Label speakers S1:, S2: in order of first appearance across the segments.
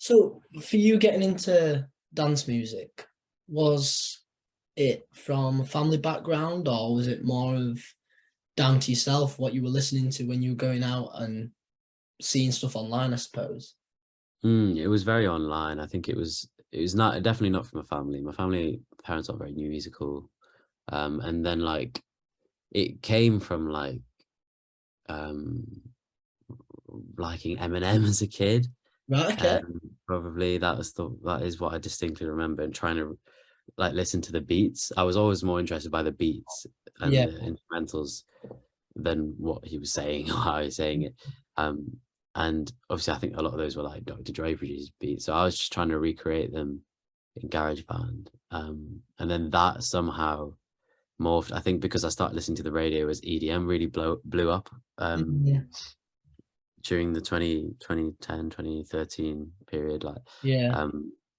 S1: So for you getting into dance music, was it from a family background or was it more of down to yourself, what you were listening to when you were going out and seeing stuff online, I suppose?
S2: It was very online. I think it was not definitely not from a family. My family parents are very musical. And then like it came from like um liking Eminem as a kid.
S1: Right, okay.
S2: Probably that is what I distinctly remember, and trying to like listen to the beats. I was always more interested by the beats and
S1: Yeah.
S2: the instrumentals than what he was saying or how he was saying it. Um, and obviously, I think a lot of those were like Dr. Dre produced beats, so I was just trying to recreate them in GarageBand. And then that somehow morphed. I think because I started listening to the radio as EDM really blew up
S1: Yeah.
S2: during the 2010 2013 period, like
S1: Yeah.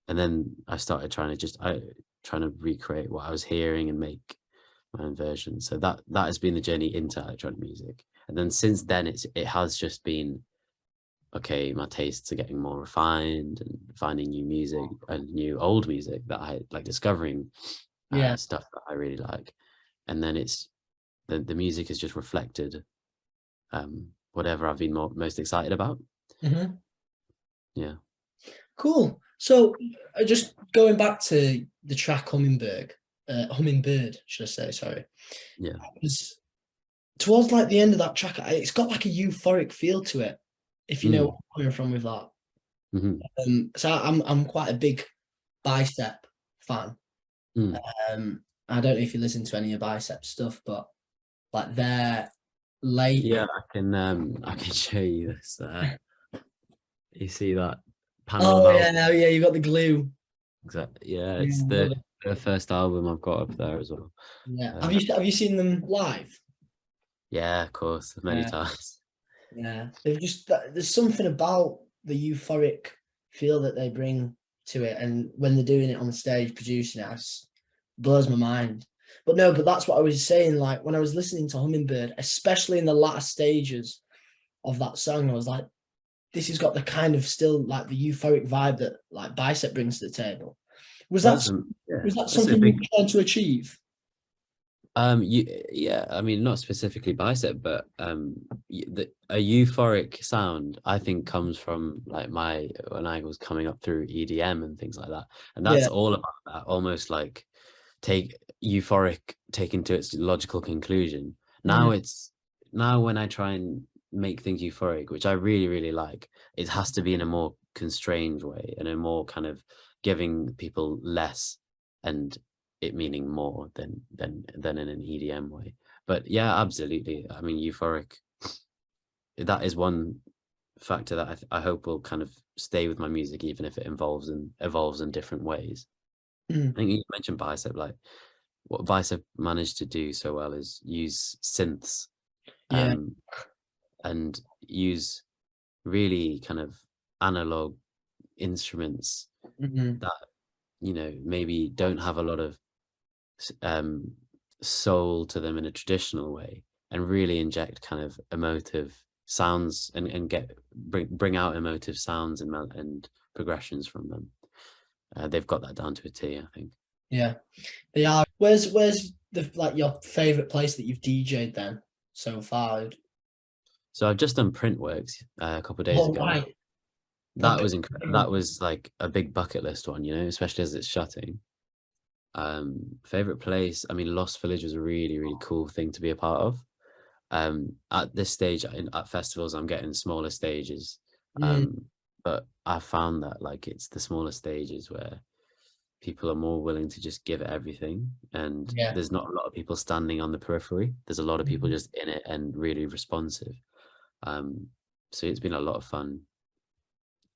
S2: and then I started trying to recreate what I was hearing and make my own version. So that has been the journey into electronic music. And then since then it has just been okay, my tastes are getting more refined and finding new music and new old music that I like, discovering
S1: Yeah.
S2: stuff that I really like. And then it's the music has just reflected whatever I've been most excited about.
S1: Hmm.
S2: Yeah.
S1: Cool. So just going back to the track Hummingbird, should I say, sorry.
S2: Yeah.
S1: Because towards like the end of that track, it's got like a euphoric feel to it, if you know where
S2: Mm.
S1: I'm coming from with that.
S2: Hmm.
S1: So I'm quite a big Bicep fan.
S2: Mm.
S1: I don't know if you listen to any of Bicep stuff, but like their late.
S2: Yeah, I can show you this. You see that panel of
S1: Oh
S2: albums?
S1: yeah, yeah, you got the glue.
S2: Exactly. Yeah,
S1: Yeah,
S2: it's
S1: I
S2: the
S1: love it.
S2: the first album I've got up there as well.
S1: Yeah.
S2: Uh,
S1: Have you seen them live?
S2: yeah, of course, many
S1: Yeah,
S2: times.
S1: yeah. They've just there's something about the euphoric feel that they bring to it, and when they're doing it on the stage, producing it, blows my mind. But no, but that's what I was saying. Like when I was listening to Hummingbird, especially in the latter stages of that song, I was like, this has got the kind of still like the euphoric vibe that like Bicep brings to the table. Was that
S2: Yeah,
S1: was that
S2: that's a
S1: something you
S2: big.
S1: were trying to achieve?
S2: Yeah, I mean, not specifically Bicep, but a euphoric sound I think comes from like my when I was coming up through EDM and things like that, and
S1: Yeah.
S2: that's all about that, almost like take euphoric taken to its logical conclusion.
S1: Mhm.
S2: Now when I try and make things euphoric, which I really really like, it has to be in a more constrained way and a more kind of giving people less and it meaning more than in an EDM way. But yeah, absolutely. I mean, euphoric. That is one factor that I hope will kind of stay with my music, even if it involves and evolves in different ways.
S1: Mhm.
S2: I think you mentioned Bicep. Like what Bicep managed to do so well is use synths,
S1: Yeah.
S2: um, and use really kind of analog instruments
S1: Mhm.
S2: that maybe don't have a lot of um, soul to them in a traditional way, and really inject kind of emotive sounds and bring out emotive sounds and progressions from them. They've got that down to a T, I think.
S1: Yeah. They are. Where's the like your favorite place that you've DJ'd then so far?
S2: So I've just done Printworks a couple of days
S1: Oh
S2: ago.
S1: right.
S2: That
S1: Okay.
S2: was incredible. That was like a big bucket list one, especially as it's shutting. Favorite place, I mean, Lost Village was a really, really cool thing to be a part of. At this stage at festivals, I'm getting smaller stages.
S1: Mm,
S2: Um, but I found that like it's the smaller stages where people are more willing to just give it everything, and
S1: yeah.
S2: there's not a lot of people standing on the periphery. There's a lot of people
S1: Mhm.
S2: just in it and really responsive. Um, so it's been a lot of fun.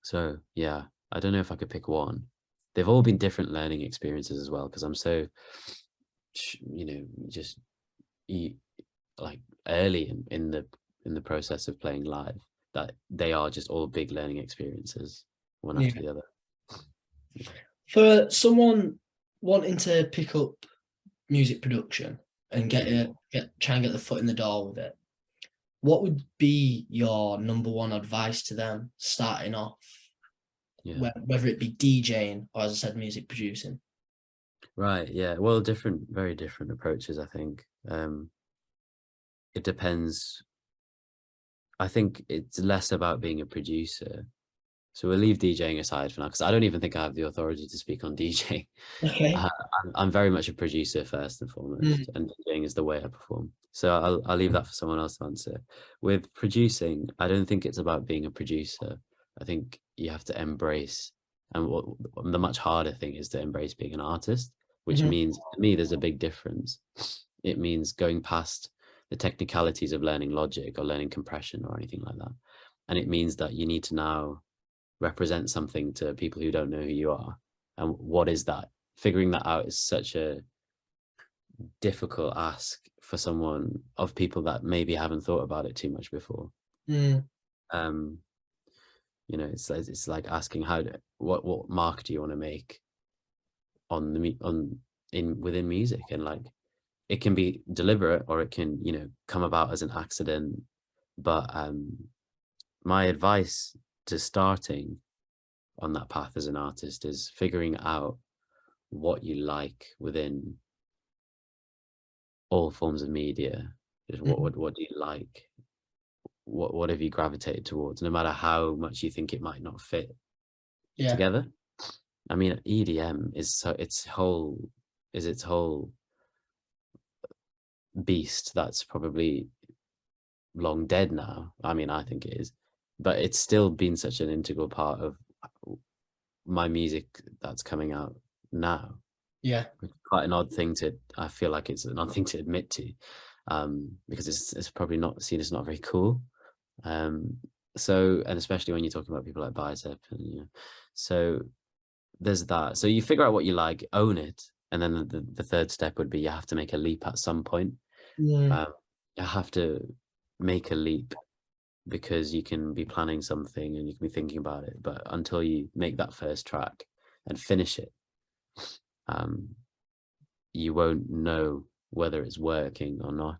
S2: So yeah, I don't know if I could pick one. They've all been different learning experiences as well, because I'm so, just e- like early in the process of playing live, that they are just all big learning experiences, one
S1: Yeah.
S2: after the other.
S1: For someone wanting to pick up music production and
S2: Mhm.
S1: try and get the foot in the door with it, what would be your number one advice to them starting off?
S2: Yeah.
S1: whether it be DJing or, as I said, music producing?
S2: Right. Yeah. Well, very different approaches, I think. It depends. I think it's less about being a producer. So we'll leave DJing aside for now, because I don't even think I have the authority to speak on DJing.
S1: Okay.
S2: I'm very much a producer first and foremost,
S1: Mm.
S2: and DJing is the way I perform. So I'll leave that for someone else to answer. With producing, I don't think it's about being a producer. I think you have to embrace, and what the much harder thing is to embrace being an artist, which
S1: Mhm.
S2: means to me there's a big difference. It means going past the technicalities of learning logic or learning compression or anything like that. And it means that you need to now represent something to people who don't know who you are. And what is that? Figuring that out is such a difficult ask for someone of people that maybe haven't thought about it too much before.
S1: Mm.
S2: Um, it's like asking what mark do you want to make on within music, and like it can be deliberate or it can come about as an accident. But my advice to starting on that path as an artist is figuring out what you like within all forms of media. Just
S1: Mhm.
S2: what do you like? What have you gravitated towards, no matter how much you think it might not fit
S1: Yeah.
S2: together? I mean, EDM is its whole beast that's probably long dead now. I mean, I think it is, but it's still been such an integral part of my music that's coming out now.
S1: Yeah.
S2: Quite an odd thing I feel like it's an odd thing to admit to, because it's probably not seen as not very cool. So, and especially when you're talking about people like Bicep, and so there's that. So you figure out what you like, own it, and then the third step would be you have to make a leap at some point.
S1: Mm.
S2: Um, you have to make a leap, because you can be planning something and you can be thinking about it, but until you make that first track and finish it, um, you won't know whether it's working or not.